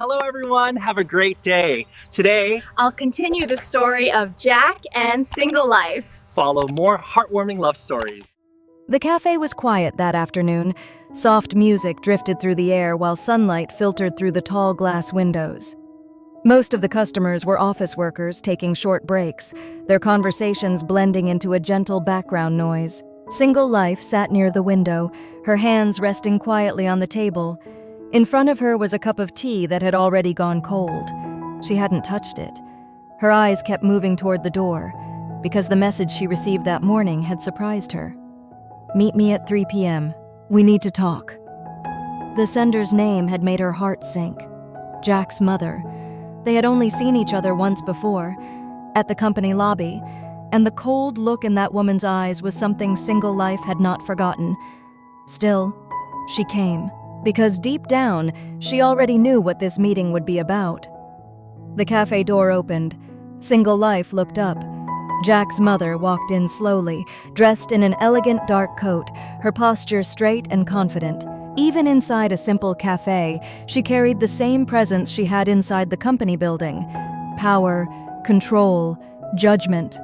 Hello everyone, have a great day. Today, I'll continue the story of Jack and single life. follow more heartwarming love stories. The cafe was quiet that afternoon. Soft music drifted through the air while sunlight filtered through the tall glass windows. Most of the customers were office workers taking short breaks, their conversations blending into a gentle background noise. Single Life sat near the window, her hands resting quietly on the table. In front of her was a cup of tea that had already gone cold. She hadn't touched it. Her eyes kept moving toward the door, because the message she received that morning had surprised her. "Meet me at 3 p.m. We need to talk." The sender's name had made her heart sink. Jack's mother. They had only seen each other once before, at the company lobby, and the cold look in that woman's eyes was something Single Life had not forgotten. Still, she came, because deep down, she already knew what this meeting would be about. The cafe door opened. Single Life looked up. Jack's mother walked in slowly, dressed in an elegant dark coat, her posture straight and confident. Even inside a simple cafe, she carried the same presence she had inside the company building. Power, control, judgment.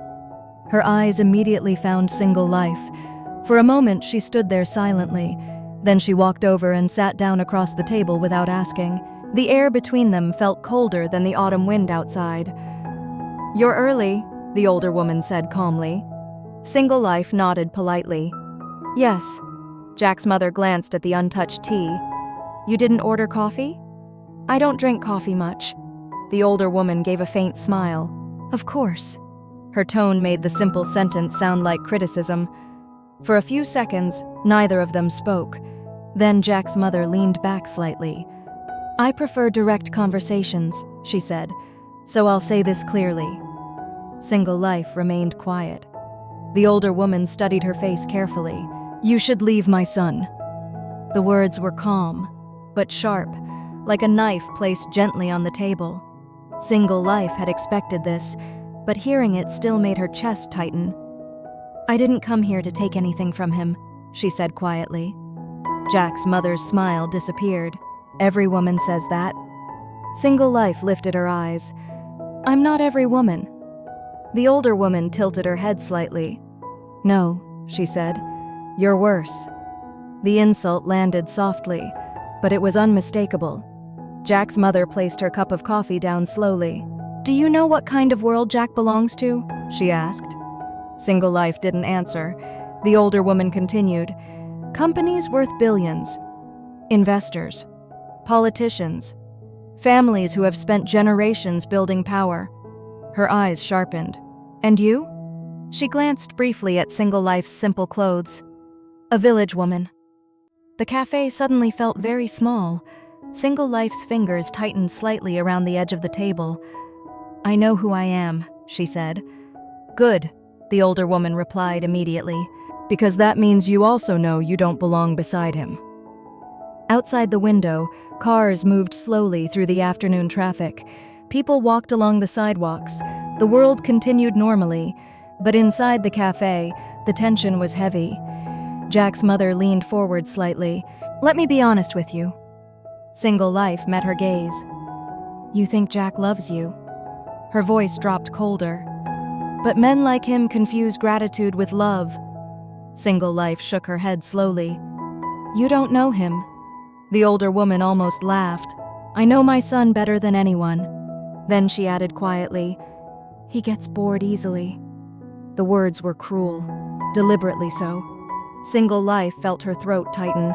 Her eyes immediately found Single Life. For a moment, she stood there silently. Then she walked over and sat down across the table without asking. The air between them felt colder than the autumn wind outside. "You're early," the older woman said calmly. Single Life nodded politely. "Yes." Jack's mother glanced at the untouched tea. "You didn't order coffee?" "I don't drink coffee much." The older woman gave a faint smile. "Of course." Her tone made the simple sentence sound like criticism. For a few seconds, neither of them spoke. Then Jack's mother leaned back slightly. "I prefer direct conversations," she said, "so I'll say this clearly." Single Life remained quiet. The older woman studied her face carefully. "You should leave my son." The words were calm, but sharp, like a knife placed gently on the table. Single Life had expected this, but hearing it still made her chest tighten. "I didn't come here to take anything from him," she said quietly. Jack's mother's smile disappeared. "Every woman says that." Single Life lifted her eyes. "I'm not every woman." The older woman tilted her head slightly. "No," she said. "You're worse." The insult landed softly, but it was unmistakable. Jack's mother placed her cup of coffee down slowly. "Do you know what kind of world Jack belongs to?" she asked. Single Life didn't answer. The older woman continued. "Companies worth billions. Investors. Politicians. Families who have spent generations building power." Her eyes sharpened. "And you?" She glanced briefly at Single Life's simple clothes. "A village woman." The cafe suddenly felt very small. Single Life's fingers tightened slightly around the edge of the table. "I know who I am," she said. "Good," the older woman replied immediately, "because that means you also know you don't belong beside him." Outside the window, cars moved slowly through the afternoon traffic. People walked along the sidewalks. The world continued normally, but inside the cafe, the tension was heavy. Jack's mother leaned forward slightly. "Let me be honest with you." Single Life met her gaze. "You think Jack loves you?" Her voice dropped colder. "But men like him confuse gratitude with love." Single Life shook her head slowly. "You don't know him." The older woman almost laughed. "I know my son better than anyone." Then she added quietly, "He gets bored easily." The words were cruel, deliberately so. Single Life felt her throat tighten,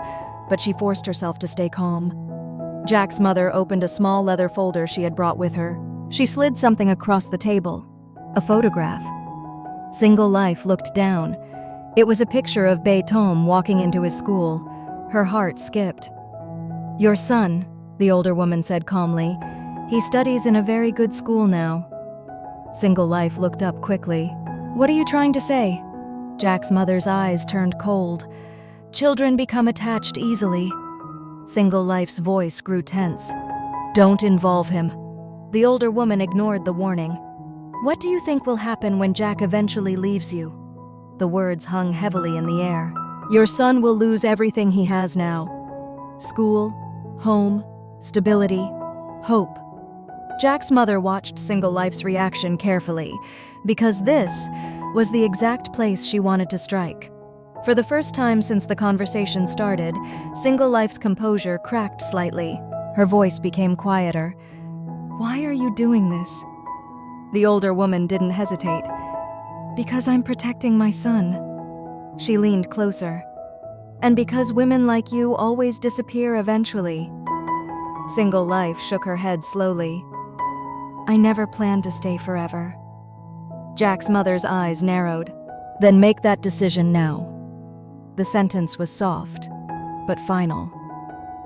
but she forced herself to stay calm. Jack's mother opened a small leather folder she had brought with her. She slid something across the table. A photograph. Single Life looked down. It was a picture of Bay Tom walking into his school. Her heart skipped. "Your son," the older woman said calmly. "He studies in a very good school now." Single Life looked up quickly. "What are you trying to say?" Jack's mother's eyes turned cold. "Children become attached easily." Single Life's voice grew tense. "Don't involve him." The older woman ignored the warning. "What do you think will happen when Jack eventually leaves you?" The words hung heavily in the air. "Your son will lose everything he has now. School, home, stability, hope. Jack's mother watched Single Life's reaction carefully, because this was the exact place she wanted to strike. For the first time since the conversation started, Single Life's composure cracked slightly. Her voice became quieter. "Why are you doing this?" The older woman didn't hesitate. "Because I'm protecting my son." She leaned closer. "And because women like you always disappear eventually." Single Life shook her head slowly. "I never planned to stay forever." Jack's mother's eyes narrowed. "Then make that decision now." The sentence was soft, but final.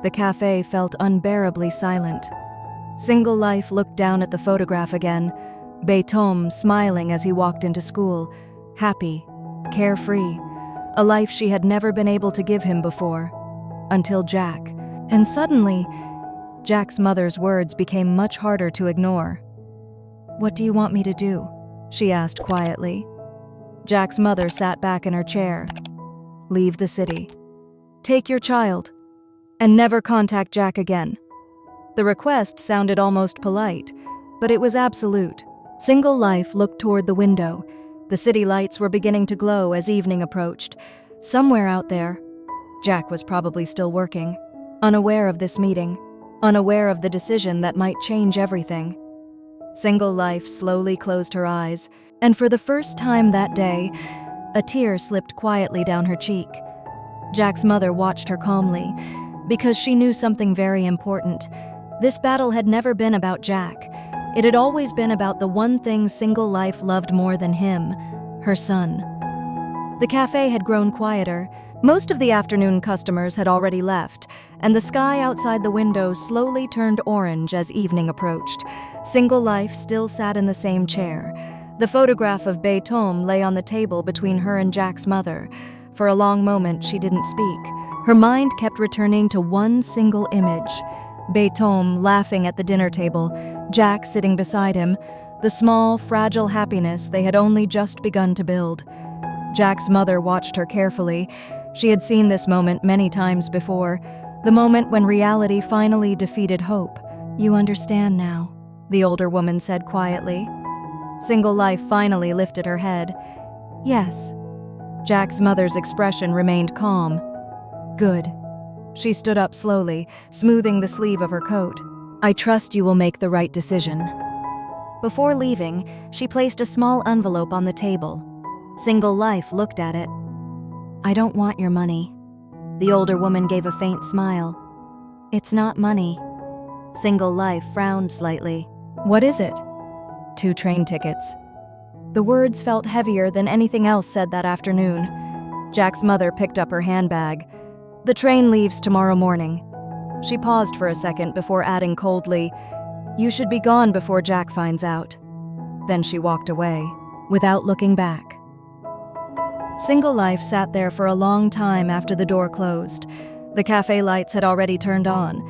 The cafe felt unbearably silent. Single Life looked down at the photograph again, Betom smiling as he walked into school, happy, carefree, a life she had never been able to give him before, until Jack. And suddenly, Jack's mother's words became much harder to ignore. "What do you want me to do?" she asked quietly. Jack's mother sat back in her chair. "Leave the city. Take your child, and never contact Jack again." The request sounded almost polite, but it was absolute. Single Life looked toward the window. The city lights were beginning to glow as evening approached. Somewhere out there, Jack was probably still working, unaware of this meeting, unaware of the decision that might change everything. Single Life slowly closed her eyes, and for the first time that day, a tear slipped quietly down her cheek. Jack's mother watched her calmly, because she knew something very important. This battle had never been about Jack. It had always been about the one thing Single Life loved more than him, her son. The cafe had grown quieter. Most of the afternoon customers had already left, and the sky outside the window slowly turned orange as evening approached. Single Life still sat in the same chair. The photograph of Betom lay on the table between her and Jack's mother. For a long moment, she didn't speak. Her mind kept returning to one single image. Betom laughing at the dinner table, Jack sitting beside him, the small, fragile happiness they had only just begun to build. Jack's mother watched her carefully. She had seen this moment many times before, the moment when reality finally defeated hope. "You understand now," the older woman said quietly. Single Life finally lifted her head. "Yes." Jack's mother's expression remained calm. "Good." She stood up slowly, smoothing the sleeve of her coat. "I trust you will make the right decision." Before leaving, she placed a small envelope on the table. Single Life looked at it. "I don't want your money." The older woman gave a faint smile. "It's not money." Single Life frowned slightly. "What is it?" 2 train tickets." The words felt heavier than anything else said that afternoon. Jack's mother picked up her handbag. "The train leaves tomorrow morning." She paused for a second before adding coldly, "You should be gone before Jack finds out." Then she walked away, without looking back. Single Life sat there for a long time after the door closed. The cafe lights had already turned on,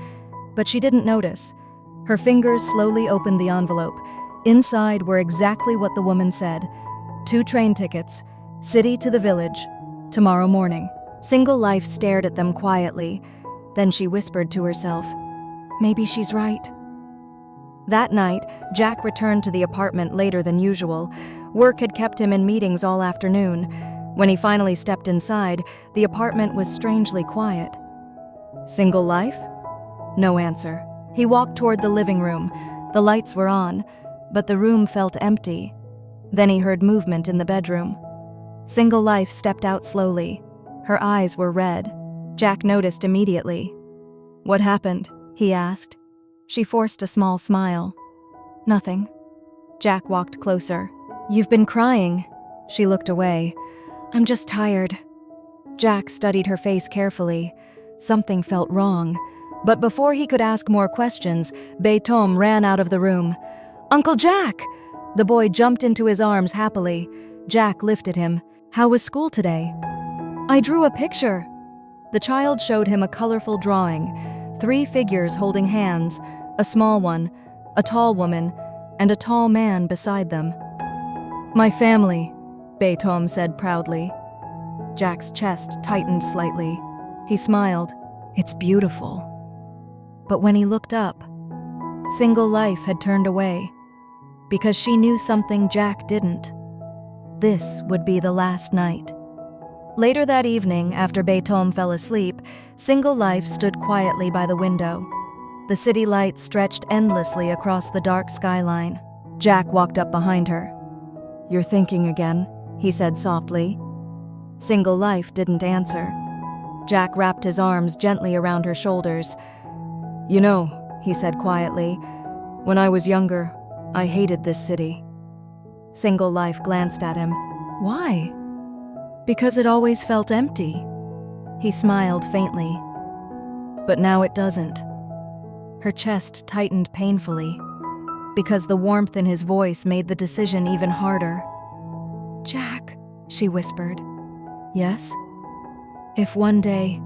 but she didn't notice. Her fingers slowly opened the envelope. Inside were exactly what the woman said. 2 train tickets, city to the village, tomorrow morning. Single Life stared at them quietly. Then she whispered to herself, "Maybe she's right." That night, Jack returned to the apartment later than usual. Work had kept him in meetings all afternoon. When he finally stepped inside, the apartment was strangely quiet. "Single Life?" No answer. He walked toward the living room. The lights were on, but the room felt empty. Then he heard movement in the bedroom. Single Life stepped out slowly. Her eyes were red. Jack noticed immediately. "What happened?" he asked. She forced a small smile. "Nothing." Jack walked closer. "You've been crying." She looked away. "I'm just tired." Jack studied her face carefully. Something felt wrong. But before he could ask more questions, Betom ran out of the room. "Uncle Jack!" The boy jumped into his arms happily. Jack lifted him. "How was school today?" "I drew a picture." The child showed him a colorful drawing. 3 figures holding hands, a small one, a tall woman, and a tall man beside them. "My family," Betom said proudly. Jack's chest tightened slightly. He smiled. "It's beautiful." But when he looked up, Single Life had turned away because she knew something Jack didn't. This would be the last night. Later that evening, after Beethoven fell asleep, Single Life stood quietly by the window. The city lights stretched endlessly across the dark skyline. Jack walked up behind her. "You're thinking again," he said softly. Single Life didn't answer. Jack wrapped his arms gently around her shoulders. "You know," he said quietly, "when I was younger, I hated this city." Single Life glanced at him. "Why?" "Because it always felt empty." He smiled faintly. "But now it doesn't." Her chest tightened painfully, because the warmth in his voice made the decision even harder. "Jack," she whispered. "Yes?" "If one day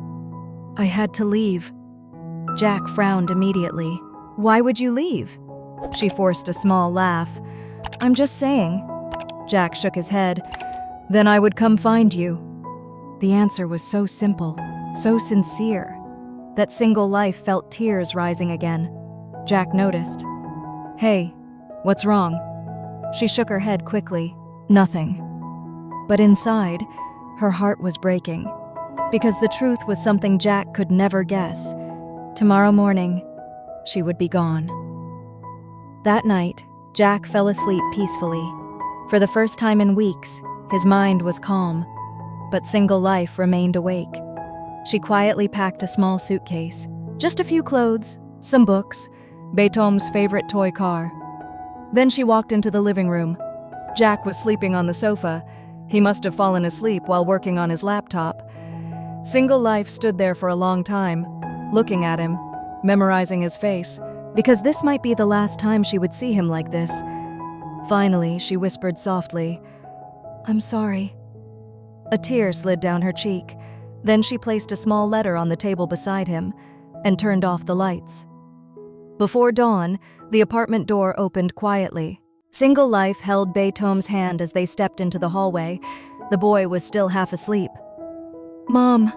I had to leave." Jack frowned immediately. "Why would you leave?" She forced a small laugh. "I'm just saying." Jack shook his head. "Then I would come find you." The answer was so simple, so sincere, that Single Life felt tears rising again. Jack noticed. "Hey, what's wrong?" She shook her head quickly. "Nothing." But inside, her heart was breaking, because the truth was something Jack could never guess. Tomorrow morning, she would be gone. That night, Jack fell asleep peacefully. For the first time in weeks, his mind was calm, but Single Life remained awake. She quietly packed a small suitcase, just a few clothes, some books, Beethoven's favorite toy car. Then she walked into the living room. Jack was sleeping on the sofa. He must have fallen asleep while working on his laptop. Single Life stood there for a long time, looking at him, memorizing his face, because this might be the last time she would see him like this. Finally, she whispered softly, "I'm sorry." A tear slid down her cheek. Then she placed a small letter on the table beside him and turned off the lights. Before dawn, the apartment door opened quietly. Single Life held Beethoven's hand as they stepped into the hallway. The boy was still half asleep. "Mom,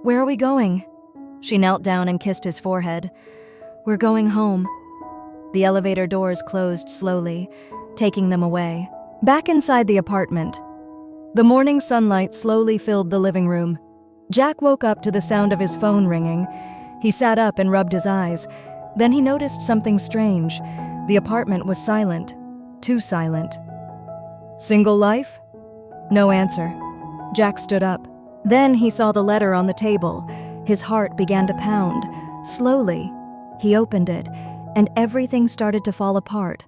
where are we going?" She knelt down and kissed his forehead. "We're going home." The elevator doors closed slowly, taking them away. Back inside the apartment, the morning sunlight slowly filled the living room. Jack woke up to the sound of his phone ringing. He sat up and rubbed his eyes. Then he noticed something strange. The apartment was silent, too silent. "Single Life?" No answer. Jack stood up. Then he saw the letter on the table. His heart began to pound. Slowly, he opened it, and everything started to fall apart.